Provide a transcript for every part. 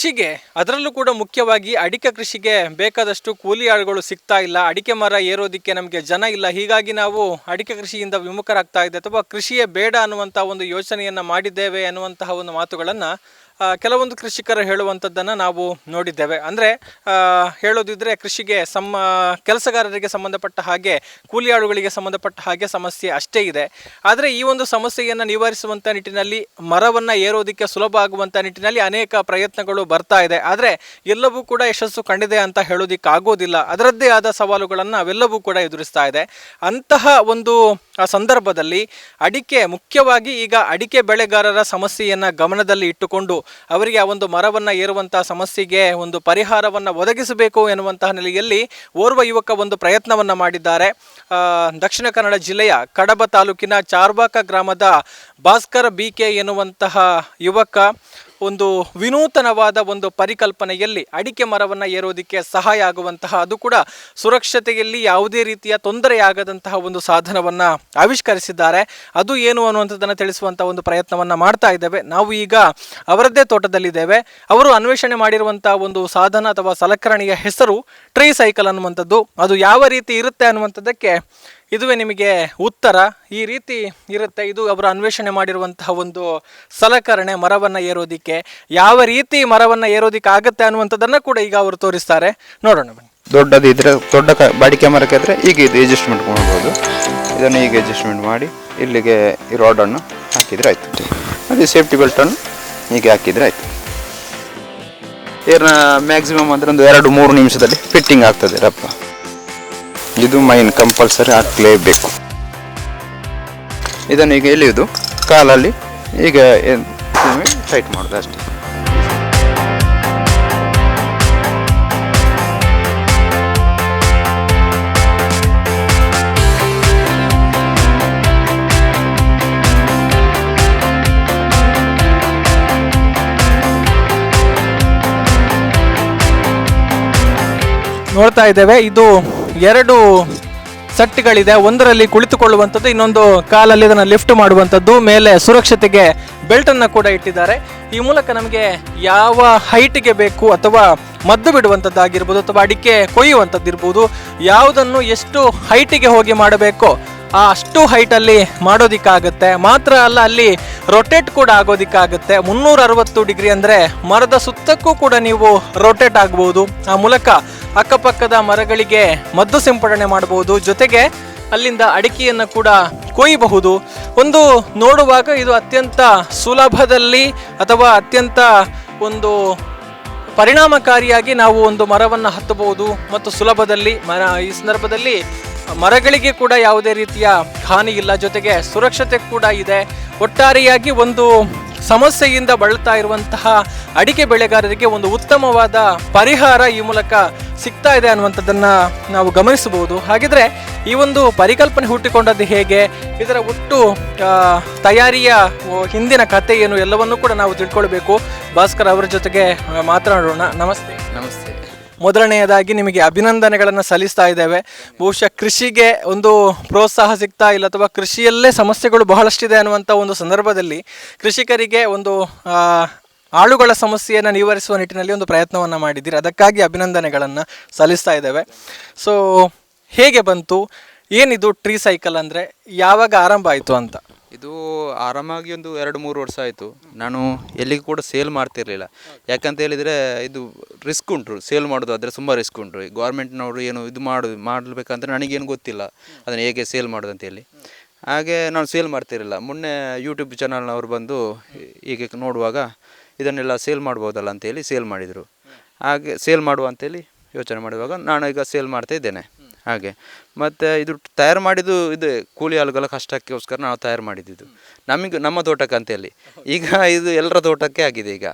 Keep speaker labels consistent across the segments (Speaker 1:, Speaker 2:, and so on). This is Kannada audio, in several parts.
Speaker 1: ಕೃಷಿಗೆ ಅದರಲ್ಲೂ ಕೂಡ ಮುಖ್ಯವಾಗಿ ಅಡಿಕೆ ಕೃಷಿಗೆ ಬೇಕಾದಷ್ಟು ಕೂಲಿ ಆಳುಗಳು ಸಿಗ್ತಾ ಇಲ್ಲ. ಅಡಿಕೆ ಮರ ಏರೋದಕ್ಕೆ ನಮಗೆ ಜನ ಇಲ್ಲ. ಹೀಗಾಗಿ ನಾವು ಅಡಿಕೆ ಕೃಷಿಯಿಂದ ವಿಮುಖರಾಗ್ತಾ ಇದೆ ಅಥವಾ ಕೃಷಿಯೇ ಬೇಡ ಅನ್ನುವಂಥ ಒಂದು ಯೋಚನೆಯನ್ನು ಮಾಡಿದ್ದೇವೆ ಅನ್ನುವಂತಹ ಒಂದು ಮಾತುಗಳನ್ನು ಕೆಲವೊಂದು ಕೃಷಿಕರು ಹೇಳುವಂಥದ್ದನ್ನು ನಾವು ನೋಡಿದ್ದೇವೆ. ಅಂದರೆ ಹೇಳೋದಿದ್ರೆ ಕೃಷಿಗೆ ಕೆಲಸಗಾರರಿಗೆ ಸಂಬಂಧಪಟ್ಟ ಹಾಗೆ ಕೂಲಿ ಆಳುಗಳಿಗೆ ಸಂಬಂಧಪಟ್ಟ ಹಾಗೆ ಸಮಸ್ಯೆ ಅಷ್ಟೇ ಇದೆ. ಆದರೆ ಈ ಒಂದು ಸಮಸ್ಯೆಯನ್ನು ನಿವಾರಿಸುವಂಥ ನಿಟ್ಟಿನಲ್ಲಿ ಮರವನ್ನು ಏರೋದಕ್ಕೆ ಸುಲಭ ಆಗುವಂಥ ನಿಟ್ಟಿನಲ್ಲಿ ಅನೇಕ ಪ್ರಯತ್ನಗಳು ಬರ್ತಾ ಇದೆ. ಆದರೆ ಎಲ್ಲವೂ ಕೂಡ ಯಶಸ್ಸು ಕಂಡಿದೆ ಅಂತ ಹೇಳೋದಕ್ಕಾಗೋದಿಲ್ಲ. ಅದರದ್ದೇ ಆದ ಸವಾಲುಗಳನ್ನು ಅವೆಲ್ಲವೂ ಕೂಡ ಎದುರಿಸ್ತಾ ಇದೆ. ಅಂತಹ ಒಂದು ಸಂದರ್ಭದಲ್ಲಿ ಅಡಿಕೆ ಮುಖ್ಯವಾಗಿ ಈಗ ಅಡಿಕೆ ಬೆಳೆಗಾರರ ಸಮಸ್ಯೆಯನ್ನು ಗಮನದಲ್ಲಿ ಇಟ್ಟುಕೊಂಡು ಅವರಿಗೆ ಆ ಒಂದು ಮರವನ್ನು ಏರುವಂತಹ ಸಮಸ್ಯೆಗೆ ಒಂದು ಪರಿಹಾರವನ್ನು ಒದಗಿಸಬೇಕು ಎನ್ನುವಂತಹ ನೆಲೆಯಲ್ಲಿ ಓರ್ವ ಯುವಕ ಒಂದು ಪ್ರಯತ್ನವನ್ನು ಮಾಡಿದ್ದಾರೆ. ದಕ್ಷಿಣ ಕನ್ನಡ ಜಿಲ್ಲೆಯ ಕಡಬ ತಾಲೂಕಿನ ಚಾರ್ವಾಕ ಗ್ರಾಮದ ಭಾಸ್ಕರ BK ಎನ್ನುವಂತಹ ಯುವಕ ಒಂದು ವಿನೂತನವಾದ ಒಂದು ಪರಿಕಲ್ಪನೆಯಲ್ಲಿ ಅಡಿಕೆ ಮರವನ್ನು ಏರೋದಕ್ಕೆ ಸಹಾಯ ಆಗುವಂತಹ, ಅದು ಕೂಡ ಸುರಕ್ಷತೆಯಲ್ಲಿ ಯಾವುದೇ ರೀತಿಯ ತೊಂದರೆಯಾಗದಂತಹ ಒಂದು ಸಾಧನವನ್ನು ಆವಿಷ್ಕರಿಸಿದ್ದಾರೆ. ಅದು ಏನು ಅನ್ನುವಂಥದ್ದನ್ನು ತಿಳಿಸುವಂಥ ಒಂದು ಪ್ರಯತ್ನವನ್ನು ಮಾಡ್ತಾ ಇದ್ದೇವೆ. ನಾವು ಈಗ ಅವರದ್ದೇ ತೋಟದಲ್ಲಿದ್ದೇವೆ. ಅವರು ಅನ್ವೇಷಣೆ ಮಾಡಿರುವಂಥ ಒಂದು ಸಾಧನ ಅಥವಾ ಸಲಕರಣೆಯ ಹೆಸರು ಟ್ರೀ ಸೈಕಲ್ ಅನ್ನುವಂಥದ್ದು. ಅದು ಯಾವ ರೀತಿ ಇರುತ್ತೆ ಅನ್ನುವಂಥದ್ದಕ್ಕೆ ಇದುವೇ ನಿಮಗೆ ಉತ್ತರ. ಈ ರೀತಿ ಇರುತ್ತೆ. ಇದು ಅವರು ಅನ್ವೇಷಣೆ ಮಾಡಿರುವಂತಹ ಒಂದು ಸಲಕರಣೆ ಮರವನ್ನು ಏರೋದಿಕ್ಕೆ. ಯಾವ ರೀತಿ ಮರವನ್ನು ಏರೋದಿಕ್ಕೆ ಆಗುತ್ತೆ ಅನ್ನುವಂಥದ್ದನ್ನು ಕೂಡ ಈಗ ಅವರು ತೋರಿಸ್ತಾರೆ. ನೋಡೋಣ ಬನ್ನಿ.
Speaker 2: ದೊಡ್ಡದಿದ್ರೆ ದೊಡ್ಡ ಬಾಡಿಕೆ ಮರಕ್ಕೆ ಇದ್ರೆ ಈಗ ಇದು ಅಡ್ಜಸ್ಟ್ಮೆಂಟ್ ಮಾಡ್ಬೋದು. ಇದನ್ನು ಈಗ ಅಡ್ಜಸ್ಟ್ಮೆಂಟ್ ಮಾಡಿ ಇಲ್ಲಿಗೆ ಈ ರಾಡನ್ನು ಹಾಕಿದರೆ ಆಯ್ತು. ಅದೇ ಸೇಫ್ಟಿ ಬೆಲ್ಟನ್ನು ಹೀಗೆ ಹಾಕಿದರೆ ಆಯ್ತು. ಮ್ಯಾಕ್ಸಿಮಮ್ ಅಂದರೆ ಒಂದು 2-3 ನಿಮಿಷದಲ್ಲಿ ಫಿಟ್ಟಿಂಗ್ ಆಗ್ತದೆ ರಪ್ಪ. ಇದು ಮೈನ್ ಕಂಪಲ್ಸರಿ ಹಾಕಲೇಬೇಕು. ಇದನ್ನು ಈಗ ಎಳೆಯುವುದು ಕಾಲಲ್ಲಿ ಈಗ ಟೈಟ್ ಮಾಡೋದು ಅಷ್ಟೇ.
Speaker 1: ನೋಡ್ತಾ ಇದ್ದೇವೆ, ಇದು 2 ಸೆಟ್ಗಳಿದೆ. ಒಂದರಲ್ಲಿ ಕುಳಿತುಕೊಳ್ಳುವಂಥದ್ದು, ಇನ್ನೊಂದು ಕಾಲಲ್ಲಿ ಇದನ್ನು ಲಿಫ್ಟ್ ಮಾಡುವಂಥದ್ದು. ಮೇಲೆ ಸುರಕ್ಷತೆಗೆ ಬೆಲ್ಟನ್ನು ಕೂಡ ಇಟ್ಟಿದ್ದಾರೆ. ಈ ಮೂಲಕ ನಮಗೆ ಯಾವ ಹೈಟಿಗೆ ಬೇಕು ಅಥವಾ ಮದ್ದು ಬಿಡುವಂಥದ್ದಾಗಿರ್ಬೋದು ಅಥವಾ ಅಡಿಕೆ ಕೊಯ್ಯುವಂಥದ್ದಿರ್ಬೋದು, ಯಾವುದನ್ನು ಎಷ್ಟು ಹೈಟಿಗೆ ಹೋಗಿ ಮಾಡಬೇಕೋ ಅಷ್ಟು ಹೈಟಲ್ಲಿ ಮಾಡೋದಕ್ಕಾಗುತ್ತೆ. ಮಾತ್ರ ಅಲ್ಲ, ಅಲ್ಲಿ ರೊಟೇಟ್ ಕೂಡ ಆಗೋದಕ್ಕಾಗುತ್ತೆ. 360 ಡಿಗ್ರಿ ಅಂದರೆ ಮರದ ಸುತ್ತಕ್ಕೂ ಕೂಡ ನೀವು ರೊಟೇಟ್ ಆಗ್ಬೋದು. ಆ ಮೂಲಕ ಅಕ್ಕಪಕ್ಕದ ಮರಗಳಿಗೆ ಮದ್ದು ಸಿಂಪಡಣೆ ಮಾಡಬಹುದು. ಜೊತೆಗೆ ಅಲ್ಲಿಂದ ಅಡಿಕೆಯನ್ನು ಕೂಡ ಕೊಯ್ಯಬಹುದು. ಒಂದು ನೋಡುವಾಗ ಇದು ಅತ್ಯಂತ ಸುಲಭದಲ್ಲಿ ಅಥವಾ ಅತ್ಯಂತ ಒಂದು ಪರಿಣಾಮಕಾರಿಯಾಗಿ ನಾವು ಒಂದು ಮರವನ್ನು ಹತ್ತಬಹುದು ಮತ್ತು ಸುಲಭದಲ್ಲಿ. ಈ ಸಂದರ್ಭದಲ್ಲಿ ಮರಗಳಿಗೆ ಕೂಡ ಯಾವುದೇ ರೀತಿಯ ಹಾನಿ ಇಲ್ಲ, ಜೊತೆಗೆ ಸುರಕ್ಷತೆ ಕೂಡ ಇದೆ. ಒಟ್ಟಾರೆಯಾಗಿ ಒಂದು ಸಮಸ್ಯೆಯಿಂದ ಬಳಲ್ತಾ ಇರುವಂತಹ ಅಡಿಕೆ ಬೆಳೆಗಾರರಿಗೆ ಒಂದು ಉತ್ತಮವಾದ ಪರಿಹಾರ ಈ ಮೂಲಕ ಸಿಗ್ತಾ ಇದೆ ಅನ್ನುವಂಥದ್ದನ್ನು ನಾವು ಗಮನಿಸಬಹುದು. ಹಾಗಿದ್ರೆ ಈ ಒಂದು ಪರಿಕಲ್ಪನೆ ಹುಟ್ಟಿಕೊಂಡದ್ದು ಹೇಗೆ, ಇದರ ಒಟ್ಟು ತಯಾರಿಯ ಹಿಂದಿನ ಕಥೆ ಏನು, ಎಲ್ಲವನ್ನೂ ಕೂಡ ನಾವು ತಿಳ್ಕೊಳ್ಬೇಕು. ಭಾಸ್ಕರ್ ಅವರ ಜೊತೆಗೆ ಮಾತನಾಡೋಣ. ನಮಸ್ತೆ.
Speaker 2: ನಮಸ್ತೆ.
Speaker 1: ಮೊದಲನೆಯದಾಗಿ ನಿಮಗೆ ಅಭಿನಂದನೆಗಳನ್ನು ಸಲ್ಲಿಸ್ತಾ ಇದ್ದೇವೆ. ಬಹುಶಃ ಕೃಷಿಗೆ ಒಂದು ಪ್ರೋತ್ಸಾಹ ಸಿಗ್ತಾ ಇಲ್ಲ ಅಥವಾ ಕೃಷಿಯಲ್ಲೇ ಸಮಸ್ಯೆಗಳು ಬಹಳಷ್ಟಿದೆ ಅನ್ನುವಂಥ ಒಂದು ಸಂದರ್ಭದಲ್ಲಿ ಕೃಷಿಕರಿಗೆ ಒಂದು ಆಳುಗಳ ಸಮಸ್ಯೆಯನ್ನು ನಿವಾರಿಸುವ ನಿಟ್ಟಿನಲ್ಲಿ ಒಂದು ಪ್ರಯತ್ನವನ್ನು ಮಾಡಿದ್ದೀರಿ. ಅದಕ್ಕಾಗಿ ಅಭಿನಂದನೆಗಳನ್ನು ಸಲ್ಲಿಸ್ತಾ ಇದ್ದೇವೆ. ಸೊ ಹೇಗೆ ಬಂತು, ಏನಿದು ಟ್ರೀ ಸೈಕಲ್ ಅಂದರೆ, ಯಾವಾಗ ಆರಂಭ ಆಯಿತು ಅಂತ?
Speaker 2: ಇದು ಆರಾಮಾಗಿ ಒಂದು 2-3 ವರ್ಷ ಆಯಿತು. ನಾನು ಎಲ್ಲಿಗೂ ಕೂಡ ಸೇಲ್ ಮಾಡ್ತಿರ್ಲಿಲ್ಲ. ಯಾಕಂತ ಹೇಳಿದರೆ ಇದು ರಿಸ್ಕ್ ಉಂಟು, ಸೇಲ್ ಮಾಡೋದು ಆದರೆ ತುಂಬ ರಿಸ್ಕ್ ಉಂಟು. ಗೌರ್ಮೆಂಟ್ನವರು ಏನು ಇದು ಮಾಡಬೇಕಂದ್ರೆ ನನಗೇನು ಗೊತ್ತಿಲ್ಲ ಅದನ್ನು ಹೇಗೆ ಸೇಲ್ ಮಾಡೋದು ಅಂತೇಳಿ. ಹಾಗೆ ನಾನು ಸೇಲ್ ಮಾಡ್ತಿರಲಿಲ್ಲ. ಮೊನ್ನೆ ಯೂಟ್ಯೂಬ್ ಚಾನಲ್ನವರು ಬಂದು ಹೀಗೆ ನೋಡುವಾಗ ಇದನ್ನೆಲ್ಲ ಸೇಲ್ ಮಾಡ್ಬೋದಲ್ಲ ಅಂತೇಳಿ ಸೇಲ್ ಮಾಡಿದರು. ಹಾಗೆ ಸೇಲ್ ಮಾಡುವ ಅಂತೇಳಿ ಯೋಚನೆ ಮಾಡುವಾಗ ನಾನು ಈಗ ಸೇಲ್ ಮಾಡ್ತಾ ಇದ್ದೇನೆ. ಹಾಗೆ ಮತ್ತು ಇದು ತಯಾರು ಮಾಡಿದ್ದು ಇದು ಕೂಲಿ ಆಳುಗಳ ಕಷ್ಟಕ್ಕೋಸ್ಕರ ನಾವು ತಯಾರು ಮಾಡಿದ್ದು. ನಮ್ಮ ತೋಟಕ್ಕೆ ಅಂತೇಳಿ. ಈಗ ಇದು ಎಲ್ಲರ ತೋಟಕ್ಕೆ ಆಗಿದೆ ಈಗ.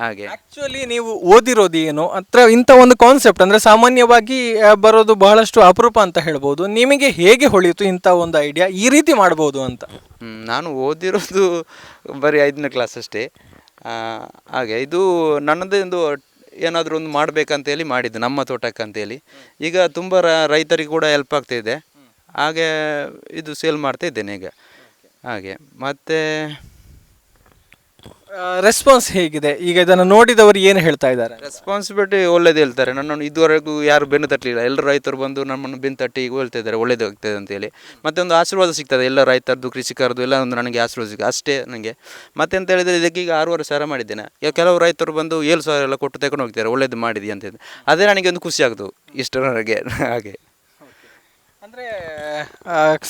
Speaker 2: ಹಾಗೆ
Speaker 1: ಆ್ಯಕ್ಚುಲಿ ನೀವು ಓದಿರೋದು ಏನು ಅಥವಾ ಇಂಥ ಒಂದು ಕಾನ್ಸೆಪ್ಟ್ ಅಂದರೆ ಸಾಮಾನ್ಯವಾಗಿ ಬರೋದು ಬಹಳಷ್ಟು ಅಪರೂಪ ಅಂತ ಹೇಳ್ಬೋದು. ನಿಮಗೆ ಹೇಗೆ ಹೊಳಿತು ಇಂಥ ಒಂದು ಐಡಿಯಾ ಈ ರೀತಿ ಮಾಡ್ಬೋದು ಅಂತ?
Speaker 2: ನಾನು ಓದಿರೋದು ಬರೀ 5ನೇ ಕ್ಲಾಸ್ ಅಷ್ಟೇ. ಹಾಗೆ ಇದು ನನ್ನದೇ ಒಂದು ಏನಾದರೂ ಒಂದು ಮಾಡಬೇಕಂತೇಳಿ ಮಾಡಿದ್ದು ನಮ್ಮ ತೋಟಕ್ಕೆ ಅಂತೇಳಿ. ಈಗ ತುಂಬ ರೈತರಿಗೆ ಕೂಡ ಹೆಲ್ಪ್ ಆಗ್ತಾಯಿದೆ. ಹಾಗೆ ಇದು ಸೇಲ್ ಮಾಡ್ತಾ ಇದ್ದೇನೆ ಈಗ. ಹಾಗೆ ಮತ್ತು
Speaker 1: ರೆಸ್ಪಾನ್ಸ್ ಹೇಗಿದೆ ಈಗ ಇದನ್ನು ನೋಡಿದವರು ಏನು ಹೇಳ್ತಾ ಇದ್ದಾರೆ?
Speaker 2: ರೆಸ್ಪಾನ್ಸಿಬಿಲಿಟಿ ಒಳ್ಳೇದು ಹೇಳ್ತಾರೆ. ನನ್ನನ್ನು ಇದುವರೆಗೂ ಯಾರು ಬೆನ್ನು ತಟ್ಟಲಿಲ್ಲ. ಎಲ್ಲರೂ ರೈತರು ಬಂದು ನಮ್ಮನ್ನು ಬೆನ್ನು ತಟ್ಟಿ ಈಗ ಹೇಳ್ತಾ ಇದ್ದಾರೆ ಒಳ್ಳೇದಾಗ್ತದೆ ಅಂತೇಳಿ. ಮತ್ತು ಒಂದು ಆಶೀರ್ವಾದ ಸಿಗ್ತದೆ ಎಲ್ಲ ರೈತರದ್ದು ಕೃಷಿಕರದ್ದು ಎಲ್ಲ ಒಂದು ನನಗೆ ಆಶೀರ್ವಾದ ಸಿಗ್ತದೆ ಅಷ್ಟೇ ನನಗೆ. ಮತ್ತೆ ಅಂತ ಹೇಳಿದರೆ ಇದಕ್ಕೆ ಈಗ 6,500 ಮಾಡಿದ್ದೇನೆ. ಈಗ ಕೆಲವು ರೈತರು ಬಂದು 7,000 ಎಲ್ಲ ಕೊಟ್ಟು ತಗೊಂಡು ಹೋಗ್ತಾರೆ ಒಳ್ಳೇದು ಮಾಡಿದಿ ಅಂತ ಹೇಳಿ. ಅದೇ ನನಗೆ ಒಂದು ಖುಷಿ ಆಗ್ತದೆ ಇಷ್ಟರವರೆಗೆ ಹಾಗೆ.
Speaker 1: ಅಂದರೆ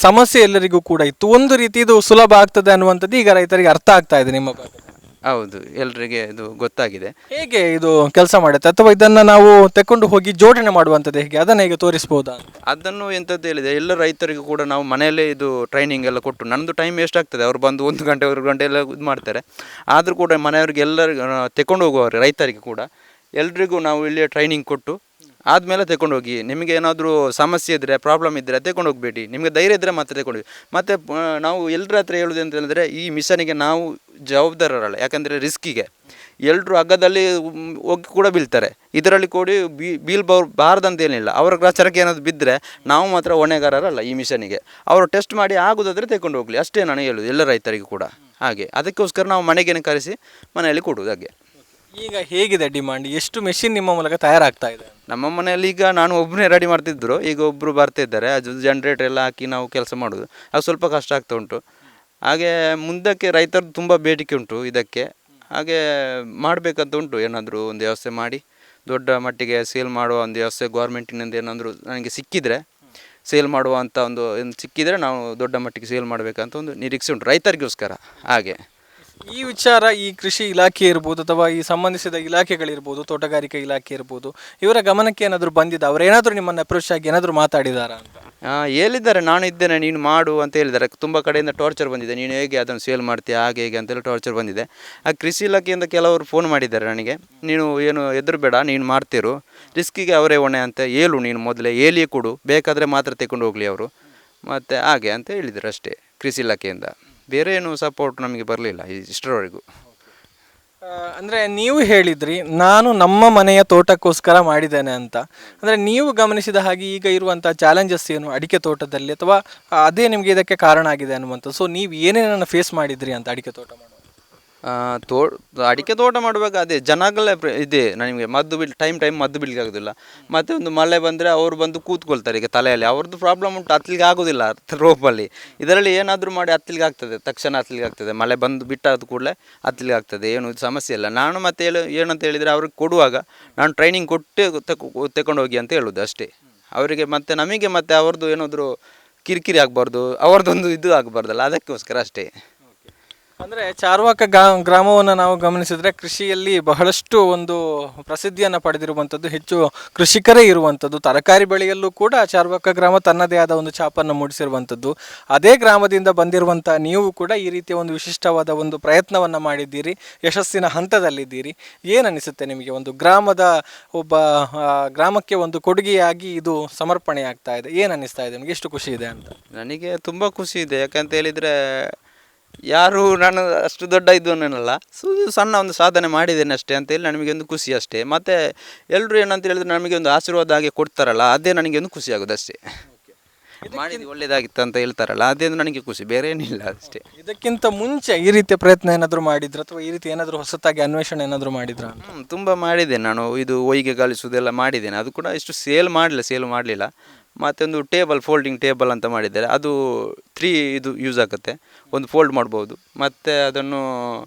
Speaker 1: ಸಮಸ್ಯೆ ಎಲ್ಲರಿಗೂ ಕೂಡ ಇತ್ತು, ಒಂದು ರೀತಿ ಇದು ಸುಲಭ ಆಗ್ತದೆ ಅನ್ನುವಂಥದ್ದು ಈಗ ರೈತರಿಗೆ ಅರ್ಥ ಆಗ್ತಾ ಇದೆ ನಿಮ್ಮ ಭಾಗದಲ್ಲಿ.
Speaker 2: ಹೌದು, ಎಲ್ಲರಿಗೆ ಇದು ಗೊತ್ತಾಗಿದೆ.
Speaker 1: ಹೇಗೆ ಇದು ಕೆಲಸ ಮಾಡುತ್ತೆ, ಅಥವಾ ಇದನ್ನು ನಾವು ತಕೊಂಡು ಹೋಗಿ ಜೋಡಣೆ ಮಾಡುವಂಥದ್ದು ಹೇಗೆ, ಅದನ್ನು ಹೇಗೆ ತೋರಿಸ್ಬೋದಾ?
Speaker 2: ಅದನ್ನು ಎಂಥದ್ದು ಹೇಳಿದೆ, ಎಲ್ಲ ರೈತರಿಗೂ ಕೂಡ ನಾವು ಮನೆಯಲ್ಲೇ ಇದು ಟ್ರೈನಿಂಗ್ ಎಲ್ಲ ಕೊಟ್ಟು, ನನ್ನದು ಟೈಮ್ ವೇಸ್ಟ್ ಆಗ್ತದೆ. ಅವ್ರು ಬಂದು 1 ಗಂಟೆ 2 ಗಂಟೆ ಎಲ್ಲ ಇದು ಮಾಡ್ತಾರೆ. ಆದರೂ ಕೂಡ ಮನೆಯವ್ರಿಗೆ ಎಲ್ಲರಿಗೂ ತಗೊಂಡು ಹೋಗುವವರು ರೈತರಿಗೆ ಕೂಡ ಎಲ್ರಿಗೂ ನಾವು ಇಲ್ಲಿ ಟ್ರೈನಿಂಗ್ ಕೊಟ್ಟು ಆದಮೇಲೆ ತಗೊಂಡೋಗಿ. ನಿಮಗೆ ಏನಾದರೂ ಸಮಸ್ಯೆ ಇದ್ದರೆ ಪ್ರಾಬ್ಲಮ್ ಇದ್ದರೆ ತಗೊಂಡು ಹೋಗಬೇಡಿ, ನಿಮಗೆ ಧೈರ್ಯ ಇದ್ದರೆ ಮತ್ತೆ ತಗೊಂಡು ಹೋಗಿ. ಮತ್ತು ನಾವು ಎಲ್ಲರ ಹತ್ರ ಹೇಳೋದು ಅಂತ ಹೇಳಿದ್ರೆ ಈ ಮಿಷನಿಗೆ ನಾವು ಜವಾಬ್ದಾರರಲ್ಲ. ಯಾಕಂದರೆ ರಿಸ್ಕಿಗೆ ಎಲ್ಲರೂ ಹಗ್ಗದಲ್ಲಿ ಹೋಗಿ ಕೂಡ ಬೀಳ್ತಾರೆ. ಇದರಲ್ಲಿ ಕೂಡ ಬೀಳ್ಬಾರ್ದಂತೇನಿಲ್ಲ. ಅವರ ಗ್ರಾಚಾರಕ್ಕೆ ಏನಾದರೂ ಬಿದ್ದರೆ ನಾವು ಮಾತ್ರ ಹೊಣೆಗಾರರಲ್ಲ ಈ ಮಿಷನಿಗೆ. ಅವರು ಟೆಸ್ಟ್ ಮಾಡಿ ಆಗೋದಾದರೆ ತಗೊಂಡು ಹೋಗಲಿ, ಅಷ್ಟೇ ನಾನು ಹೇಳೋದು ಎಲ್ಲ ರೈತರಿಗೂ ಕೂಡ ಹಾಗೆ. ಅದಕ್ಕೋಸ್ಕರ ನಾವು ಮನೆಗೇನೆ ಕರೆಸಿ ಮನೆಯಲ್ಲಿ ಕೊಡುವುದು ಹಾಗೆ.
Speaker 1: ಈಗ ಹೇಗಿದೆ ಡಿಮಾಂಡ್, ಎಷ್ಟು ಮೆಷಿನ್ ನಿಮ್ಮ ಮೂಲಕ ತಯಾರಾಗ್ತಾ ಇದೆ?
Speaker 2: ನಮ್ಮ ಮನೆಯಲ್ಲಿ ಈಗ ನಾನು ಒಬ್ಬನೇ ರೆಡಿ ಮಾಡ್ತಿದ್ದರು, ಈಗ ಒಬ್ಬರು ಬರ್ತಿದ್ದಾರೆ. ಅದು ಜನರೇಟರ್ ಎಲ್ಲ ಹಾಕಿ ನಾವು ಕೆಲಸ ಮಾಡೋದು, ಅದು ಸ್ವಲ್ಪ ಕಷ್ಟ ಆಗ್ತಾ ಉಂಟು. ಹಾಗೆ ಮುಂದಕ್ಕೆ ರೈತರದ್ದು ತುಂಬ ಬೇಡಿಕೆ ಉಂಟು ಇದಕ್ಕೆ. ಹಾಗೆ ಮಾಡಬೇಕಂತ ಉಂಟು, ಏನಾದರೂ ಒಂದು ವ್ಯವಸ್ಥೆ ಮಾಡಿ ದೊಡ್ಡ ಮಟ್ಟಿಗೆ ಸೇಲ್ ಮಾಡುವ ಒಂದು ವ್ಯವಸ್ಥೆ ಗೌರ್ಮೆಂಟಿನಿಂದ ಏನಾದರೂ ನನಗೆ ಸಿಕ್ಕಿದರೆ, ಸೇಲ್ ಮಾಡುವಂಥ ಒಂದು ಸಿಕ್ಕಿದರೆ ನಾವು ದೊಡ್ಡ ಮಟ್ಟಿಗೆ ಸೇಲ್ ಮಾಡಬೇಕಂತ ಒಂದು ನಿರೀಕ್ಷೆ ಉಂಟು ರೈತರಿಗೋಸ್ಕರ ಹಾಗೆ.
Speaker 1: ಈ ವಿಚಾರ ಈ ಕೃಷಿ ಇಲಾಖೆ ಇರ್ಬೋದು ಅಥವಾ ಈ ಸಂಬಂಧಿಸಿದ ಇಲಾಖೆಗಳಿರ್ಬೋದು, ತೋಟಗಾರಿಕೆ ಇಲಾಖೆ ಇರ್ಬೋದು, ಇವರ ಗಮನಕ್ಕೆ ಏನಾದರೂ ಬಂದಿದ್ದ, ಅವರೇನಾದರೂ ನಿಮ್ಮನ್ನು ಅಪ್ರೋಚ್ ಆಗಿ ಏನಾದರೂ ಮಾತಾಡಿದಾರಾ ಅಂತ?
Speaker 2: ಹೇಳಿದ್ದಾರೆ, ನಾನು ಇದ್ದೇನೆ ನೀನು ಮಾಡು ಅಂತ ಹೇಳಿದ್ದಾರೆ. ತುಂಬ ಕಡೆಯಿಂದ ಟಾರ್ಚರ್ ಬಂದಿದೆ, ನೀನು ಹೇಗೆ ಅದನ್ನು ಸೇಲ್ ಮಾಡ್ತೀಯ ಹಾಗೆ ಹೇಗೆ ಅಂತೆಲ್ಲ ಟಾರ್ಚರ್ ಬಂದಿದೆ. ಆ ಕೃಷಿ ಇಲಾಖೆಯಿಂದ ಕೆಲವರು ಫೋನ್ ಮಾಡಿದ್ದಾರೆ ನನಗೆ, ನೀನು ಏನು ಹೆದರಬೇಡ, ನೀನು ಮಾಡ್ತಿರು, ರಿಸ್ಕಿಗೆ ಅವರೇ ಹೊಣೆ ಅಂತ ಹೇಳು, ನೀನು ಮೊದಲೇ ಹೇಳಿಯೇ ಕೊಡು, ಬೇಕಾದರೆ ಮಾತ್ರ ತಗೊಂಡು ಹೋಗಲಿ ಅವರು ಮತ್ತು ಹಾಗೆ ಅಂತ ಹೇಳಿದರು ಅಷ್ಟೇ ಕೃಷಿ ಇಲಾಖೆಯಿಂದ. ಬೇರೆ ಏನು ಸಪೋರ್ಟ್ ನಮಗೆ ಬರಲಿಲ್ಲ ಇಷ್ಟರವರೆಗೂ.
Speaker 1: ಅಂದರೆ ನೀವು ಹೇಳಿದ್ರಿ ನಾನು ನಮ್ಮ ಮನೆಯ ತೋಟಕ್ಕೋಸ್ಕರ ಮಾಡಿದ್ದೇನೆ ಅಂತ. ಅಂದರೆ ನೀವು ಗಮನಿಸಿದ ಹಾಗೆ ಈಗ ಇರುವಂಥ ಚಾಲೆಂಜಸ್ ಏನು ಅಡಿಕೆ ತೋಟದಲ್ಲಿ, ಅಥವಾ ಅದೇ ನಿಮಗೆ ಇದಕ್ಕೆ ಕಾರಣ ಆಗಿದೆ ಅನ್ನುವಂಥ, ಸೊ ನೀವು ಏನೇನನ್ನು ಫೇಸ್ ಮಾಡಿದ್ರಿ ಅಂತ ಅಡಿಕೆ ತೋಟ ಮಾಡುವ?
Speaker 2: ಅಡಿಕೆ ತೋಟ ಮಾಡುವಾಗ ಅದೇ ಜನಗಳೇ ಇದೆ, ನನಗೆ ಮದ್ದು ಟೈಮ್ ಮದ್ದು ಬಿಡ್ಲಿಕ್ಕೆ ಆಗೋದಿಲ್ಲ. ಮತ್ತು ಒಂದು ಮಳೆ ಬಂದರೆ ಅವರು ಬಂದು ಕೂತ್ಕೊಳ್ತಾರೆ ಈಗ ತಲೆಯಲ್ಲಿ, ಅವ್ರದ್ದು ಪ್ರಾಬ್ಲಮ್ ಉಂಟು, ಹತ್ತಲಿಕ್ಕೆ ಆಗೋದಿಲ್ಲ ರೋಪಲ್ಲಿ. ಇದರಲ್ಲಿ ಏನಾದರೂ ಮಾಡಿ ಹತ್ತಲಿಕ್ಕೆ ಆಗ್ತದೆ, ತಕ್ಷಣ ಹತ್ತಲಿಕ್ಕೆ ಆಗ್ತದೆ. ಮಳೆ ಬಂದು ಬಿಟ್ಟಾದ ಕೂಡಲೇ ಹತ್ತಲಿಕ್ಕೆ ಆಗ್ತದೆ, ಏನು ಸಮಸ್ಯೆ ಇಲ್ಲ. ನಾನು ಮತ್ತೆ ಏನಂತ ಹೇಳಿದರೆ ಅವ್ರಿಗೆ ಕೊಡುವಾಗ ನಾನು ಟ್ರೈನಿಂಗ್ ಕೊಟ್ಟೇ ತಗೊಂಡು ಹೋಗಿ ಅಂತ ಹೇಳೋದು ಅಷ್ಟೇ ಅವರಿಗೆ. ಮತ್ತು ನಮಗೆ ಮತ್ತು ಅವ್ರದ್ದು ಏನಾದರೂ ಕಿರಿಕಿರಿ ಆಗಬಾರ್ದು, ಅವ್ರದ್ದೊಂದು ಇದು ಆಗಬಾರ್ದಲ್ಲ, ಅದಕ್ಕೋಸ್ಕರ ಅಷ್ಟೇ.
Speaker 1: ಅಂದರೆ ಚಾರ್ವಾಕ ಗ್ರಾಮವನ್ನು ನಾವು ಗಮನಿಸಿದರೆ ಕೃಷಿಯಲ್ಲಿ ಬಹಳಷ್ಟು ಒಂದು ಪ್ರಸಿದ್ಧಿಯನ್ನು ಪಡೆದಿರುವಂಥದ್ದು, ಹೆಚ್ಚು ಕೃಷಿಕರೇ ಇರುವಂಥದ್ದು. ತರಕಾರಿ ಬೆಳೆಯಲ್ಲೂ ಕೂಡ ಚಾರ್ವಾಕ ಗ್ರಾಮ ತನ್ನದೇ ಆದ ಒಂದು ಛಾಪನ್ನು ಮೂಡಿಸಿರುವಂಥದ್ದು. ಅದೇ ಗ್ರಾಮದಿಂದ ಬಂದಿರುವಂಥ ನೀವು ಕೂಡ ಈ ರೀತಿಯ ಒಂದು ವಿಶಿಷ್ಟವಾದ ಒಂದು ಪ್ರಯತ್ನವನ್ನು ಮಾಡಿದ್ದೀರಿ, ಯಶಸ್ಸಿನ ಹಂತದಲ್ಲಿದ್ದೀರಿ. ಏನನ್ನಿಸುತ್ತೆ ನಿಮಗೆ, ಒಂದು ಗ್ರಾಮಕ್ಕೆ ಒಂದು ಕೊಡುಗೆಯಾಗಿ ಇದು ಸಮರ್ಪಣೆ ಆಗ್ತಾ ಇದೆ, ಏನನ್ನಿಸ್ತಾ ಇದೆ ನಿಮಗೆ, ಎಷ್ಟು ಖುಷಿ ಇದೆ ಅಂತ?
Speaker 2: ನನಗೆ ತುಂಬ ಖುಷಿ ಇದೆ. ಯಾಕಂತ ಹೇಳಿದರೆ ಯಾರು ನಾನು ಅಷ್ಟು ದೊಡ್ಡ ಇದನ್ನಲ್ಲ, ಸಣ್ಣ ಒಂದು ಸಾಧನೆ ಮಾಡಿದ್ದೇನೆ ಅಷ್ಟೇ ಅಂತೇಳಿ ನನಗೆ ಒಂದು ಖುಷಿ ಅಷ್ಟೇ. ಮತ್ತು ಎಲ್ಲರೂ ಏನಂತ ಹೇಳಿದ್ರೆ ನಮಗೆ ಒಂದು ಆಶೀರ್ವಾದ ಹಾಗೆ ಕೊಡ್ತಾರಲ್ಲ, ಅದೇ ನನಗೆ ಒಂದು ಖುಷಿ ಆಗೋದು ಅಷ್ಟೇ. ಮಾಡಿದ್ದು ಒಳ್ಳೇದಾಗಿತ್ತು ಅಂತ ಹೇಳ್ತಾರಲ್ಲ, ಅದೇ ನನಗೆ ಖುಷಿ, ಬೇರೆ ಏನಿಲ್ಲ ಅಷ್ಟೇ.
Speaker 1: ಇದಕ್ಕಿಂತ ಮುಂಚೆ ಈ ರೀತಿಯ ಪ್ರಯತ್ನ ಏನಾದರೂ ಮಾಡಿದ್ರ, ಅಥವಾ ಈ ರೀತಿ ಏನಾದರೂ ಹೊಸತಾಗಿ ಅನ್ವೇಷಣೆ ಏನಾದರೂ ಮಾಡಿದ್ರ?
Speaker 2: ತುಂಬ ಮಾಡಿದ್ದೇನೆ ನಾನು. ಇದು ಒಯ್ಗೆ ಗಳಿಸೋದೆಲ್ಲ ಮಾಡಿದ್ದೇನೆ, ಅದು ಕೂಡ ಇಷ್ಟು ಸೇಲ್ ಮಾಡಲಿಲ್ಲ. ಮತ್ತೊಂದು ಫೋಲ್ಡಿಂಗ್ ಟೇಬಲ್ ಅಂತ ಮಾಡಿದ್ದಾರೆ, ಅದು 3 ಇದು ಯೂಸ್ ಆಗುತ್ತೆ, ಒಂದು ಫೋಲ್ಡ್ ಮಾಡ್ಬೋದು. ಮತ್ತು ಅದನ್ನು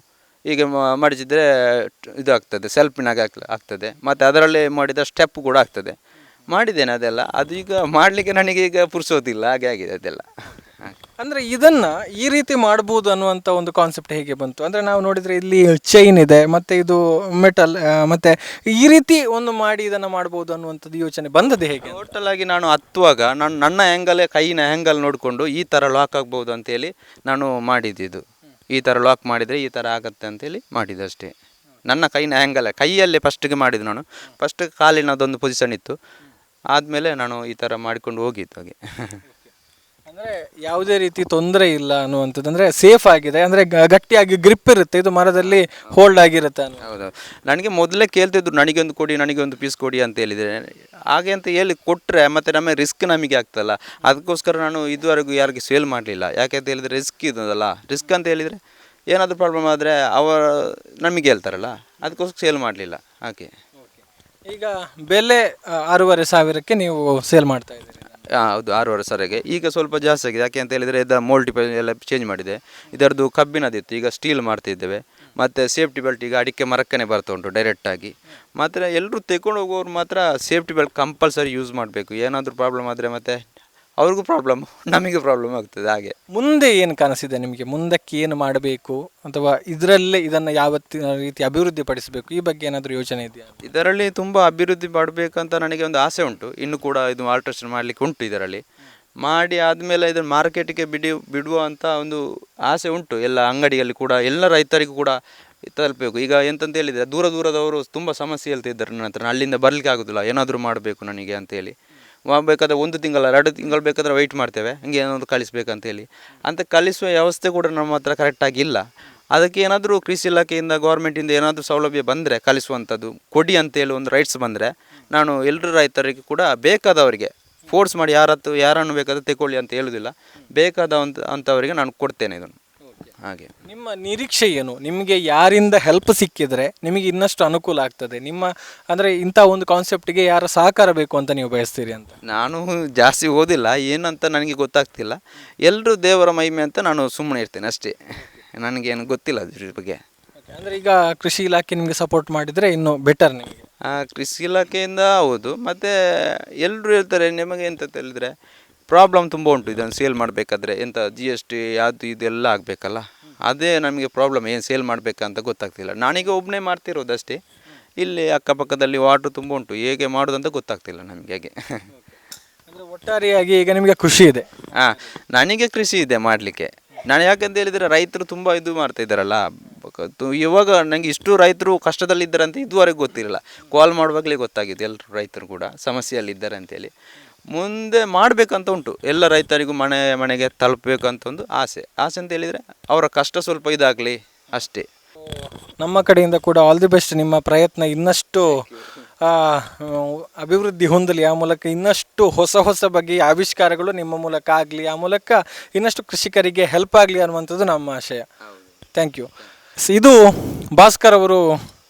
Speaker 2: ಈಗ ಮಡಿಸಿದರೆ ಇದು ಆಗ್ತದೆ, ಸೆಲ್ಫಿನಾಗ ಆಗ್ತದೆ. ಮತ್ತು ಅದರಲ್ಲೇ ಮಾಡಿದ ಸ್ಟೆಪ್ ಕೂಡ ಆಗ್ತದೆ. ಮಾಡಿದ್ದೇನೆ ಅದೆಲ್ಲ. ಅದು ಈಗ ಮಾಡಲಿಕ್ಕೆ ನನಗೆ ಈಗ ಪುರ್ಸೋದಿಲ್ಲ, ಹಾಗೆ ಆಗಿದೆ ಅದೆಲ್ಲ.
Speaker 1: ಅಂದರೆ ಇದನ್ನು ಈ ರೀತಿ ಮಾಡ್ಬೋದು ಅನ್ನುವಂಥ ಒಂದು ಕಾನ್ಸೆಪ್ಟ್ ಹೇಗೆ ಬಂತು? ಅಂದರೆ ನಾವು ನೋಡಿದರೆ ಇಲ್ಲಿ ಚೈನ್ ಇದೆ, ಮತ್ತು ಇದು ಮೆಟಲ್, ಮತ್ತು ಈ ರೀತಿ ಒಂದು ಮಾಡಿ ಇದನ್ನು ಮಾಡ್ಬೋದು ಅನ್ನುವಂಥದ್ದು ಯೋಚನೆ ಬಂದದ್ದು ಹೇಗೆ?
Speaker 2: ಟೋಟಲ್ ಆಗಿ ನಾನು ಹತ್ತುವಾಗ ನನ್ನ ಆ್ಯಂಗಲೇ, ಕೈಯಿನ ಆ್ಯಂಗಲ್ ನೋಡಿಕೊಂಡು ಈ ಥರ ಲಾಕ್ ಆಗ್ಬೋದು ಅಂತೇಳಿ ನಾನು ಮಾಡಿದ್ದು. ಈ ಥರ ಲಾಕ್ ಮಾಡಿದರೆ ಈ ಥರ ಆಗುತ್ತೆ ಅಂತೇಳಿ ಮಾಡಿದ್ದು ಅಷ್ಟೇ. ನನ್ನ ಕೈಯಿನ ಆ್ಯಂಗಲೇ, ಕೈಯಲ್ಲೇ ಫಸ್ಟಿಗೆ ಮಾಡಿದ್ದು ನಾನು. ಫಸ್ಟ್ ಕಾಲಿನದೊಂದು ಪೊಸಿಷನ್ ಇತ್ತು, ಆದಮೇಲೆ ನಾನು ಈ ಥರ ಮಾಡಿಕೊಂಡು ಹೋಗಿದ್ದು ಹಾಗೆ.
Speaker 1: ಅಂದರೆ ಯಾವುದೇ ರೀತಿ ತೊಂದರೆ ಇಲ್ಲ ಅನ್ನುವಂಥದ್ದು, ಅಂದರೆ ಸೇಫ್ ಆಗಿದೆ, ಅಂದರೆ ಗಟ್ಟಿಯಾಗಿ ಗ್ರಿಪ್ ಇರುತ್ತೆ, ಇದು ಮರದಲ್ಲಿ ಹೋಲ್ಡ್ ಆಗಿರುತ್ತೆ.
Speaker 2: ಹೌದು, ನನಗೆ ಮೊದಲೇ ಕೇಳ್ತಿದ್ರು ನನಗೆ ಒಂದು ಪೀಸ್ ಕೊಡಿ ಅಂತ ಹೇಳಿದರೆ, ಹಾಗೆ ಅಂತ ಹೇಳಿ ಕೊಟ್ಟರೆ ಮತ್ತು ನಮಗೆ ಆಗ್ತಲ್ಲ, ಅದಕ್ಕೋಸ್ಕರ ನಾನು ಇದುವರೆಗೂ ಯಾರಿಗೆ ಸೇಲ್ ಮಾಡಲಿಲ್ಲ. ಯಾಕೆ ಅಂತ ಹೇಳಿದರೆ ರಿಸ್ಕ್ ಇದಲ್ಲ. ರಿಸ್ಕ್ ಅಂತ ಹೇಳಿದರೆ ಏನಾದರೂ ಪ್ರಾಬ್ಲಮ್ ಆದರೆ ಅವರು ನಮಗೆ ಹೇಳ್ತಾರಲ್ಲ, ಅದಕ್ಕೋಸ್ಕರ ಸೇಲ್ ಮಾಡಲಿಲ್ಲ ಹಾಗೆ.
Speaker 1: ಈಗ ಬೆಲೆ 6,500 ನೀವು ಸೇಲ್ ಮಾಡ್ತಾ ಇದ್ದೀರಿ.
Speaker 2: ಹೌದು, 6,500 ಈಗ ಸ್ವಲ್ಪ ಜಾಸ್ತಿ ಆಗಿದೆ. ಯಾಕೆ ಅಂತ ಹೇಳಿದರೆ ಇದರ ಮೋಲ್ಟಿಪಲ್ ಎಲ್ಲ ಚೇಂಜ್ ಮಾಡಿದೆ. ಇದರದ್ದು ಕಬ್ಬಿನದಿತ್ತು, ಈಗ ಸ್ಟೀಲ್ ಮಾಡ್ತಿದ್ದೇವೆ. ಮತ್ತು ಸೇಫ್ಟಿ ಬೆಲ್ಟ್ ಈಗ ಅಡಿಕೆ ಮರಕ್ಕನೆ ಬರ್ತಾ ಉಂಟು ಡೈರೆಕ್ಟಾಗಿ. ಮಾತ್ರ ಎಲ್ಲರೂ ತೆಕೊಂಡು ಹೋಗೋರು ಮಾತ್ರ ಸೇಫ್ಟಿ ಬೆಲ್ಟ್ ಕಂಪಲ್ಸರಿ ಯೂಸ್ ಮಾಡಬೇಕು. ಏನಾದರೂ ಪ್ರಾಬ್ಲಮ್ ಆದರೆ ಮತ್ತೆ ಅವ್ರಿಗೂ ಪ್ರಾಬ್ಲಮ್, ನಮಗೆ ಪ್ರಾಬ್ಲಮ್ ಆಗ್ತದೆ ಹಾಗೆ.
Speaker 1: ಮುಂದೆ ಏನು ಕನಸಿದೆ ನಿಮಗೆ? ಮುಂದಕ್ಕೆ ಏನು ಮಾಡಬೇಕು ಅಥವಾ ಇದರಲ್ಲೇ ಇದನ್ನು ಯಾವ ರೀತಿ ಅಭಿವೃದ್ಧಿ ಪಡಿಸಬೇಕು, ಈ ಬಗ್ಗೆ ಏನಾದರೂ ಯೋಚನೆ ಇದೆಯಾ?
Speaker 2: ಇದರಲ್ಲಿ ತುಂಬ ಅಭಿವೃದ್ಧಿ ಮಾಡಬೇಕಂತ ನನಗೆ ಒಂದು ಆಸೆ ಉಂಟು. ಇನ್ನೂ ಕೂಡ ಇದು ಆಲ್ಟ್ರೇಷನ್ ಮಾಡಲಿಕ್ಕೆ ಉಂಟು. ಇದರಲ್ಲಿ ಮಾಡಿ ಆದಮೇಲೆ ಇದನ್ನು ಮಾರ್ಕೆಟಿಗೆ ಬಿಡುವ ಅಂತ ಒಂದು ಆಸೆ ಉಂಟು. ಎಲ್ಲ ಅಂಗಡಿಯಲ್ಲಿ ಕೂಡ ಎಲ್ಲ ರೈತರಿಗೂ ಕೂಡ ತಲುಪಬೇಕು. ಈಗ ಎಂತಂತ ಹೇಳಿದರೆ ದೂರದವರು ತುಂಬ ಸಮಸ್ಯೆ ಹೇಳ್ತಿದ್ದಾರೆ ನನ್ನ ಹತ್ರ, ಅಲ್ಲಿಂದ ಬರಲಿಕ್ಕೆ ಆಗೋದಿಲ್ಲ, ಏನಾದರೂ ಮಾಡಬೇಕು ನನಗೆ ಅಂತೇಳಿ. ಬೇಕಾದ್ರೆ 1 ತಿಂಗಳು 2 ತಿಂಗಳು ಬೇಕಾದ್ರೆ ವೆಯ್ಟ್ ಮಾಡ್ತೇವೆ, ಹಂಗೆ ಏನಾದರೂ ಕಳಿಸ್ಬೇಕಂತೇಳಿ. ಅಂತ ಕಳಿಸುವ ವ್ಯವಸ್ಥೆ ಕೂಡ ನಮ್ಮ ಹತ್ರ ಕರೆಕ್ಟಾಗಿಲ್ಲ. ಅದಕ್ಕೆ ಏನಾದರೂ ಕೃಷಿ ಇಲಾಖೆಯಿಂದ ಗೌರ್ಮೆಂಟಿಂದ ಏನಾದರೂ ಸೌಲಭ್ಯ ಬಂದರೆ ಕಳಿಸುವಂಥದ್ದು ಕೊಡಿ ಅಂತೇಳಿ ಒಂದು ರೈಟ್ಸ್ ಬಂದರೆ, ನಾನು ಎಲ್ಲರೂ ರೈತರಿಗೆ ಕೂಡ ಬೇಕಾದವರಿಗೆ ಫೋರ್ಸ್ ಮಾಡಿ ಯಾರನ್ನು ಬೇಕಾದರೂ ತೆಗೊಳ್ಳಿ ಅಂತ ಹೇಳೋದಿಲ್ಲ, ಅಂಥವರಿಗೆ ನಾನು ಕೊಡ್ತೇನೆ ಇದನ್ನು ಹಾಗೆ.
Speaker 1: ನಿಮ್ಮ ನಿರೀಕ್ಷೆ ಏನು? ನಿಮಗೆ ಯಾರಿಂದ ಹೆಲ್ಪ್ ಸಿಕ್ಕಿದ್ರೆ ನಿಮಗೆ ಇನ್ನಷ್ಟು ಅನುಕೂಲ ಆಗ್ತದೆ? ನಿಮ್ಮ ಅಂದರೆ ಇಂಥ ಒಂದು ಕಾನ್ಸೆಪ್ಟಿಗೆ ಯಾರ ಸಹಕಾರ ಬೇಕು ಅಂತ ನೀವು ಬಯಸ್ತೀರಿ ಅಂತ?
Speaker 2: ನಾನು ಜಾಸ್ತಿ ಓದಿಲ್ಲ, ಏನಂತ ನನಗೆ ಗೊತ್ತಾಗ್ತಿಲ್ಲ. ಎಲ್ಲರೂ ದೇವರ ಮಹಿಮೆ ಅಂತ ನಾನು ಸುಮ್ಮನೆ ಇರ್ತೇನೆ ಅಷ್ಟೇ, ನನಗೇನು ಗೊತ್ತಿಲ್ಲ ಅದ್ರ ಬಗ್ಗೆ.
Speaker 1: ಅಂದರೆ ಈಗ ಕೃಷಿ ಇಲಾಖೆ ನಿಮಗೆ ಸಪೋರ್ಟ್ ಮಾಡಿದರೆ ಇನ್ನೂ ಬೆಟರ್ ನಿಮಗೆ?
Speaker 2: ಕೃಷಿ ಇಲಾಖೆಯಿಂದ ಹೌದು. ಮತ್ತು ಎಲ್ಲರೂ ಹೇಳ್ತಾರೆ ನಿಮಗೆ ಎಂತ ಹೇಳಿದರೆ ಪ್ರಾಬ್ಲಮ್ ತುಂಬ ಉಂಟು. ಇದನ್ನು ಸೇಲ್ ಮಾಡಬೇಕಾದ್ರೆ ಎಂಥ GST ಅದು ಇದೆಲ್ಲ ಆಗಬೇಕಲ್ಲ, ಅದೇ ನಮಗೆ ಪ್ರಾಬ್ಲಮ್. ಏನು ಸೇಲ್ ಮಾಡಬೇಕಂತ ಗೊತ್ತಾಗ್ತಿಲ್ಲ. ನಾನೀಗ ಒಬ್ಬನೇ ಮಾಡ್ತಿರೋದಷ್ಟೇ. ಇಲ್ಲಿ ಅಕ್ಕಪಕ್ಕದಲ್ಲಿ ವಾಟ್ರು ತುಂಬ ಉಂಟು, ಹೇಗೆ ಮಾಡೋದಂತ ಗೊತ್ತಾಗ್ತಿಲ್ಲ ನಮಗೆ ಹಾಗೆ.
Speaker 1: ಅಂದರೆ ಒಟ್ಟಾರೆಯಾಗಿ ಈಗ ನಿಮಗೆ ಖುಷಿ ಇದೆ?
Speaker 2: ನನಗೆ ಕೃಷಿ ಇದೆ ಮಾಡಲಿಕ್ಕೆ. ನಾನು ಯಾಕಂತ ಹೇಳಿದರೆ ರೈತರು ತುಂಬ ಇದು ಮಾಡ್ತಾ ಇದ್ದಾರಲ್ಲ, ಇವಾಗ ನನಗೆ ಇಷ್ಟು ರೈತರು ಕಷ್ಟದಲ್ಲಿದ್ದಾರೆ ಅಂತ ಇದುವರೆಗೆ ಗೊತ್ತಿರಲಿಲ್ಲ. ಕಾಲ್ ಮಾಡುವಾಗಲೇ ಗೊತ್ತಾಗಿದೆ ಎಲ್ಲರೂ ರೈತರು ಕೂಡ ಸಮಸ್ಯೆಯಲ್ಲಿದ್ದಾರೆ ಅಂತೇಳಿ. ಮುಂದೆ ಮಾಡಬೇಕಂತ ಉಂಟು, ಎಲ್ಲ ರೈತರಿಗೂ ಮನೆಗೆ ತಲುಪಬೇಕಂತ ಒಂದು ಆಸೆ ಅಂತ ಹೇಳಿದರೆ ಅವರ ಕಷ್ಟ ಸ್ವಲ್ಪ ಇದಾಗಲಿ ಅಷ್ಟೇ.
Speaker 1: ನಮ್ಮ ಕಡೆಯಿಂದ ಕೂಡ ಆಲ್ ದಿ ಬೆಸ್ಟ್. ನಿಮ್ಮ ಪ್ರಯತ್ನ ಇನ್ನಷ್ಟು ಅಭಿವೃದ್ಧಿ ಹೊಂದಲಿ, ಆ ಮೂಲಕ ಇನ್ನಷ್ಟು ಹೊಸ ಬಗೆಯ ಆವಿಷ್ಕಾರಗಳು ನಿಮ್ಮ ಮೂಲಕ ಆಗಲಿ, ಆ ಮೂಲಕ ಇನ್ನಷ್ಟು ಕೃಷಿಕರಿಗೆ ಹೆಲ್ಪ್ ಆಗಲಿ ಅನ್ನುವಂಥದ್ದು ನಮ್ಮ ಆಶಯ. Thank you. ಇದು ಭಾಸ್ಕರ್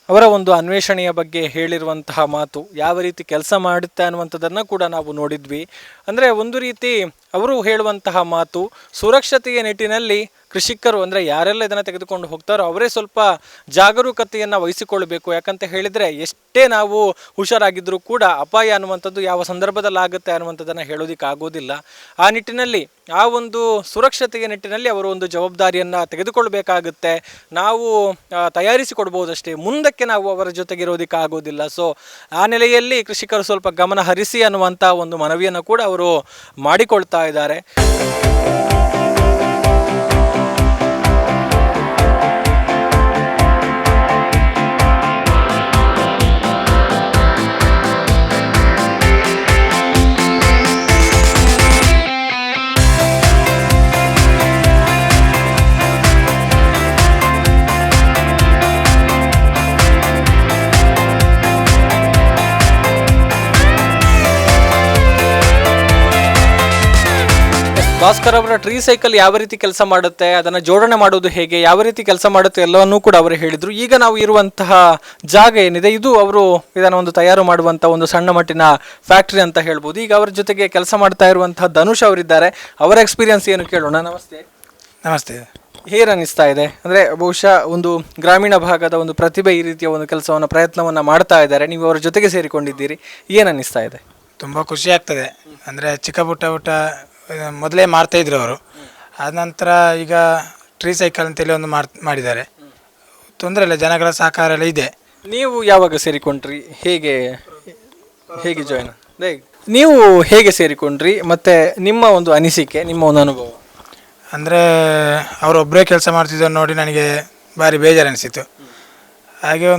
Speaker 1: ಅವರ ಒಂದು ಅನ್ವೇಷಣೆಯ ಬಗ್ಗೆ ಹೇಳಿರುವಂತಹ ಮಾತು, ಯಾವ ರೀತಿ ಕೆಲಸ ಮಾಡುತ್ತೆ ಅನ್ನುವಂಥದ್ದನ್ನು ಕೂಡ ನಾವು ನೋಡಿದ್ವಿ. ಅಂದರೆ ಒಂದು ರೀತಿ ಅವರು ಹೇಳುವಂತಹ ಮಾತು, ಸುರಕ್ಷತೆಯ ನಿಟ್ಟಿನಲ್ಲಿ ಕೃಷಿಕರು ಅಂದರೆ ಯಾರೆಲ್ಲ ಇದನ್ನು ತೆಗೆದುಕೊಂಡು ಹೋಗ್ತಾರೋ ಅವರೇ ಸ್ವಲ್ಪ ಜಾಗರೂಕತೆಯನ್ನು ವಹಿಸಿಕೊಳ್ಳಬೇಕು. ಯಾಕಂತ ಹೇಳಿದರೆ ಎಷ್ಟೇ ನಾವು ಹುಷಾರಾಗಿದ್ದರೂ ಕೂಡ ಅಪಾಯ ಅನ್ನುವಂಥದ್ದು ಯಾವ ಸಂದರ್ಭದಲ್ಲಿ ಆಗುತ್ತೆ ಅನ್ನುವಂಥದ್ದನ್ನು ಹೇಳೋದಕ್ಕೆ ಆಗೋದಿಲ್ಲ. ಆ ನಿಟ್ಟಿನಲ್ಲಿ ಆ ಒಂದು ಸುರಕ್ಷತೆಯ ನಿಟ್ಟಿನಲ್ಲಿ ಅವರು ಒಂದು ಜವಾಬ್ದಾರಿಯನ್ನು ತೆಗೆದುಕೊಳ್ಬೇಕಾಗುತ್ತೆ. ನಾವು ತಯಾರಿಸಿ ಕೊಡ್ಬೋದಷ್ಟೇ, ಮುಂದಕ್ಕೆ ನಾವು ಅವರ ಜೊತೆಗಿರೋದಕ್ಕೆ ಆಗೋದಿಲ್ಲ. ಸೊ ಆ ನೆಲೆಯಲ್ಲಿ ಕೃಷಿಕರು ಸ್ವಲ್ಪ ಗಮನ ಹರಿಸಿ ಅನ್ನುವಂಥ ಒಂದು ಮನವಿಯನ್ನು ಕೂಡ ಅವರು ಮಾಡಿಕೊಳ್ತಾ ಇದ್ದಾರೆ. ಭಾಸ್ಕರ್ ಅವರ ಟ್ರೀ ಸೈಕಲ್ ಯಾವ ರೀತಿ ಕೆಲಸ ಮಾಡುತ್ತೆ, ಅದನ್ನು ಜೋಡಣೆ ಮಾಡೋದು ಹೇಗೆ, ಯಾವ ರೀತಿ ಕೆಲಸ ಮಾಡುತ್ತೆ ಎಲ್ಲವನ್ನೂ ಕೂಡ ಅವರು ಹೇಳಿದರು. ಈಗ ನಾವು ಇರುವಂತಹ ಜಾಗ ಏನಿದೆ ಇದು ಅವರು ಇದನ್ನು ಒಂದು ತಯಾರು ಮಾಡುವಂಥ ಒಂದು ಸಣ್ಣ ಮಟ್ಟಿನ ಫ್ಯಾಕ್ಟ್ರಿ ಅಂತ ಹೇಳ್ಬೋದು. ಈಗ ಅವರ ಜೊತೆಗೆ ಕೆಲಸ ಮಾಡ್ತಾ ಇರುವಂತಹ ಧನುಷ್ ಅವರಿದ್ದಾರೆ, ಅವರ ಎಕ್ಸ್ಪೀರಿಯನ್ಸ್ ಏನು ಕೇಳೋಣ. ನಮಸ್ತೆ.
Speaker 3: ನಮಸ್ತೆ.
Speaker 1: ಹೇಗೆ ಅನ್ನಿಸ್ತಾ ಇದೆ? ಅಂದರೆ ಬಹುಶಃ ಒಂದು ಗ್ರಾಮೀಣ ಭಾಗದ ಒಂದು ಪ್ರತಿಭೆ ಈ ರೀತಿಯ ಒಂದು ಕೆಲಸವನ್ನು ಪ್ರಯತ್ನವನ್ನು ಮಾಡ್ತಾ ಇದ್ದಾರೆ, ನೀವು ಅವರ ಜೊತೆಗೆ ಸೇರಿಕೊಂಡಿದ್ದೀರಿ, ಏನು ಅನ್ನಿಸ್ತಾ ಇದೆ?
Speaker 3: ತುಂಬ ಖುಷಿ ಆಗ್ತದೆ. ಅಂದರೆ ಚಿಕ್ಕ ಪುಟ್ಟ ಮೊದಲೇ ಮಾಡ್ತಾಯಿದ್ರು ಅವರು, ಆದ ನಂತರ ಈಗ ಟ್ರೀ ಸೈಕಲ್ ಅಂತೇಳಿ ಒಂದು ಮಾಡಿದ್ದಾರೆ. ತೊಂದರೆ ಇಲ್ಲ, ಜನಗಳ ಸಹಕಾರ ಎಲ್ಲ ಇದೆ.
Speaker 1: ನೀವು ಯಾವಾಗ ಸೇರಿಕೊಂಡ್ರಿ, ಹೇಗೆ ಜಾಯ್ನ್? ನೀವು ಹೇಗೆ ಸೇರಿಕೊಂಡ್ರಿ ಮತ್ತು ನಿಮ್ಮ ಒಂದು ಅನಿಸಿಕೆ, ನಿಮ್ಮ ಒಂದು ಅನುಭವ?
Speaker 3: ಅಂದರೆ ಅವರೊಬ್ಬರೇ ಕೆಲಸ ಮಾಡ್ತಿದ್ದನ್ನು ನೋಡಿ ನನಗೆ ಭಾರಿ ಬೇಜಾರು ಅನಿಸಿತು. ಹಾಗೆ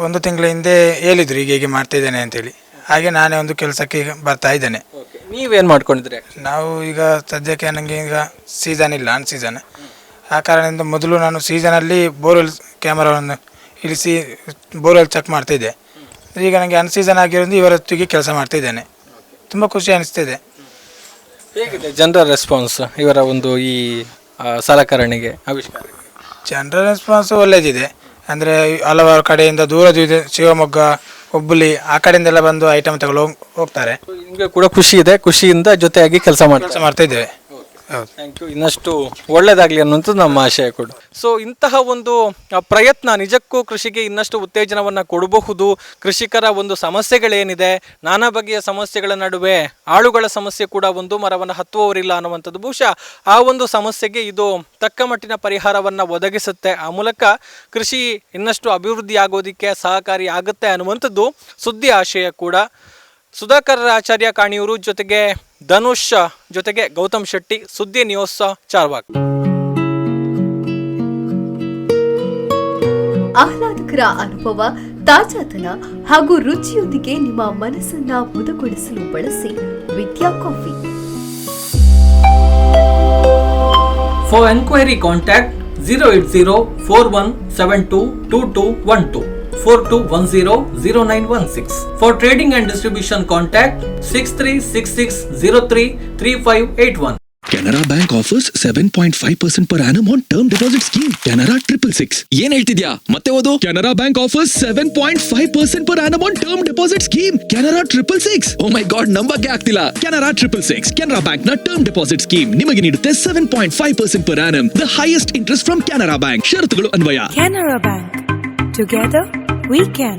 Speaker 3: ಒಂದು ತಿಂಗಳ ಹಿಂದೆ ಹೇಳಿದರು ಹೀಗೆ ಮಾಡ್ತಾಯಿದ್ದೇನೆ ಅಂತೇಳಿ. ಹಾಗೆ ನಾನೇ ಒಂದು ಕೆಲಸಕ್ಕೆ ಈಗ ಬರ್ತಾ ಇದ್ದೇನೆ.
Speaker 1: ನೀವೇನು ಮಾಡ್ಕೊಂಡಿದ್ರಿ?
Speaker 3: ನಾವು ಈಗ ಸದ್ಯಕ್ಕೆ ನನಗೆ ಈಗ ಸೀಸನ್ ಇಲ್ಲ, ಅನ್ ಸೀಸನ್. ಆ ಕಾರಣದಿಂದ ಮೊದಲು ನಾನು ಸೀಸನಲ್ಲಿ ಬೋರ್ವೆಲ್ ಕ್ಯಾಮರಾವನ್ನು ಇಳಿಸಿ ಬೋರ್ವೆಲ್ ಚೆಕ್ ಮಾಡ್ತಾಯಿದ್ದೆ. ಈಗ ನನಗೆ ಅನ್ ಸೀಸನ್ ಆಗಿರೋದು ಇವರೊತ್ತಿಗೆ ಕೆಲಸ ಮಾಡ್ತಾಯಿದ್ದೇನೆ. ತುಂಬ ಖುಷಿ ಅನಿಸ್ತಿದೆ.
Speaker 1: ಹೇಗಿದೆ ಜನರ ರೆಸ್ಪಾನ್ಸ್ ಇವರ ಒಂದು ಈ ಸಲಕರಣೆಗೆ, ಆವಿಷ್ಕಾರ?
Speaker 3: ಜನರ ರೆಸ್ಪಾನ್ಸ್ ಒಳ್ಳೇದಿದೆ. ಅಂದರೆ ಹಲವಾರು ಕಡೆಯಿಂದ ದೂರದ ಶಿವಮೊಗ್ಗ, ಹುಬ್ಬಳ್ಳಿ ಆ ಕಡೆಯಿಂದೆಲ್ಲ ಬಂದು ಐಟಮ್ ತಗೊಂಡು ಹೋಗ್ತಾರೆ.
Speaker 1: ನಿಮಗೆ ಕೂಡ ಖುಷಿ ಇದೆ, ಖುಷಿಯಿಂದ ಜೊತೆಯಾಗಿ ಕೆಲಸ
Speaker 3: ಮಾಡ್ತಾ ಇದ್ದೇವೆ. ಹೌದು,
Speaker 1: ಥ್ಯಾಂಕ್ ಯು. ಇನ್ನಷ್ಟು ಒಳ್ಳೇದಾಗಲಿ ಅನ್ನುವಂಥದ್ದು ನಮ್ಮ ಆಶಯ ಕೂಡ. ಸೊ ಇಂತಹ ಒಂದು ಪ್ರಯತ್ನ ನಿಜಕ್ಕೂ ಕೃಷಿಗೆ ಇನ್ನಷ್ಟು ಉತ್ತೇಜನವನ್ನು ಕೊಡಬಹುದು. ಕೃಷಿಕರ ಒಂದು ಸಮಸ್ಯೆಗಳೇನಿದೆ, ನಾನಾ ಬಗೆಯ ಸಮಸ್ಯೆಗಳ ನಡುವೆ ಆಳುಗಳ ಸಮಸ್ಯೆ ಕೂಡ ಒಂದು, ಮರವನ್ನು ಹತ್ತುವವರಿಲ್ಲ ಅನ್ನುವಂಥದ್ದು. ಬಹುಶಃ ಆ ಒಂದು ಸಮಸ್ಯೆಗೆ ಇದು ತಕ್ಕ ಮಟ್ಟಿನ ಪರಿಹಾರವನ್ನು ಒದಗಿಸುತ್ತೆ. ಆ ಮೂಲಕ ಕೃಷಿ ಇನ್ನಷ್ಟು ಅಭಿವೃದ್ಧಿ ಆಗೋದಕ್ಕೆ ಸಹಕಾರಿ ಆಗುತ್ತೆ ಅನ್ನುವಂಥದ್ದು ಸುದ್ದಿ ಆಶಯ ಕೂಡ. ಸುಧಾಕರ್ ಆಚಾರ್ಯ ಕಾಣಿಯೂರು ಜೊತೆಗೆ ಧನುಷ್ ಜೊತೆಗೆ ಗೌತಮ್ ಶೆಟ್ಟಿ, ಸುದ್ದಿ ನ್ಯೂಸ್, ಚಾರ್ವಾಕ್.
Speaker 4: ಆಹ್ಲಾದಕರ ಅನುಭವ, ತಾಜಾತನ ಹಾಗೂ ರುಚಿಯೊಂದಿಗೆ ನಿಮ್ಮ ಮನಸ್ಸನ್ನ ಮುದಗೊಳಿಸಲು ಬಳಸಿ Vidya coffee.
Speaker 1: For enquiry contact 08041722212 42100916. For trading and distribution contact 6366033581.
Speaker 5: Canara Bank offers 7.5% per annum on term deposit scheme. Canara 666. ಏನ್ ಹೇಳ್ತಿದ್ಯಾ? ಮತ್ತೆ ಓದು. Canara Bank offers 7.5% per annum on term deposit scheme. Canara 666. Oh my god, ನಂಬಕ್ಕೆ ಆಗ್ತಿಲ್ಲ. Canara 666. Canara Bank ನ term deposit scheme ನಿಮಗೆ ನೀಡುತ್ತೆ 7.5% per annum. The highest interest from Canara Bank. ಷರತ್ತುಗಳು ಅನ್ವಯ.
Speaker 6: Canara Bank. Together we can.